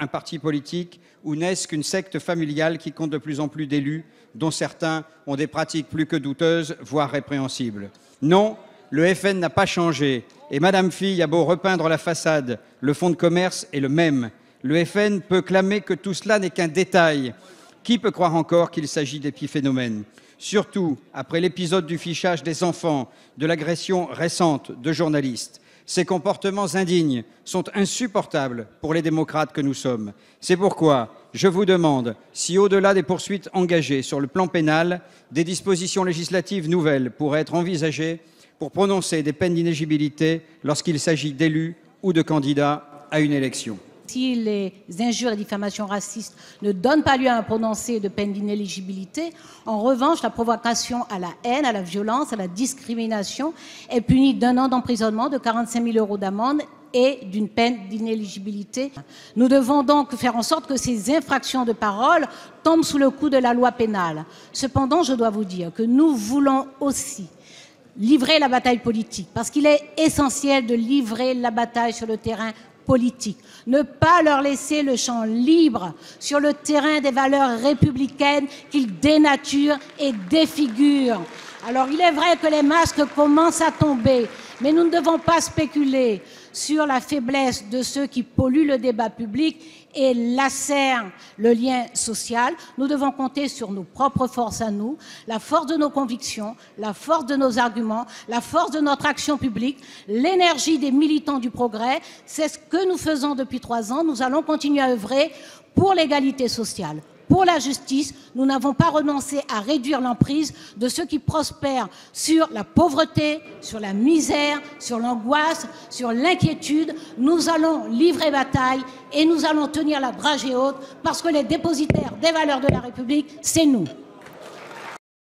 un parti politique ou n'est-ce qu'une secte familiale qui compte de plus en plus d'élus, dont certains ont des pratiques plus que douteuses, voire répréhensibles? Non, le FN n'a pas changé. Et Madame Fille a beau repeindre la façade, le fonds de commerce est le même. Le FN peut clamer que tout cela n'est qu'un détail. Qui peut croire encore qu'il s'agit d'épiphénomènes? Surtout après l'épisode du fichage des enfants, de l'agression récente de journalistes. Ces comportements indignes sont insupportables pour les démocrates que nous sommes. C'est pourquoi je vous demande si, au-delà des poursuites engagées sur le plan pénal, des dispositions législatives nouvelles pourraient être envisagées pour prononcer des peines d'inéligibilité lorsqu'il s'agit d'élus ou de candidats à une élection. Si les injures et diffamations racistes ne donnent pas lieu à un prononcé de peine d'inéligibilité, en revanche, la provocation à la haine, à la violence, à la discrimination est punie d'1 an d'emprisonnement, de 45 000 € d'amende et d'une peine d'inéligibilité. Nous devons donc faire en sorte que ces infractions de parole tombent sous le coup de la loi pénale. Cependant, je dois vous dire que nous voulons aussi livrer la bataille politique, parce qu'il est essentiel de livrer la bataille sur le terrain politique. Ne pas leur laisser le champ libre sur le terrain des valeurs républicaines qu'ils dénaturent et défigurent. Alors, il est vrai que les masques commencent à tomber, mais nous ne devons pas spéculer sur la faiblesse de ceux qui polluent le débat public et lacèrent le lien social. Nous devons compter sur nos propres forces à nous, la force de nos convictions, la force de nos arguments, la force de notre action publique, l'énergie des militants du progrès. C'est ce que nous faisons depuis 3 ans. Nous allons continuer à œuvrer pour l'égalité sociale, pour la justice. Nous n'avons pas renoncé à réduire l'emprise de ceux qui prospèrent sur la pauvreté, sur la misère, sur l'angoisse, sur l'inquiétude. Nous allons livrer bataille et nous allons tenir la dragée haute parce que les dépositaires des valeurs de la République, c'est nous.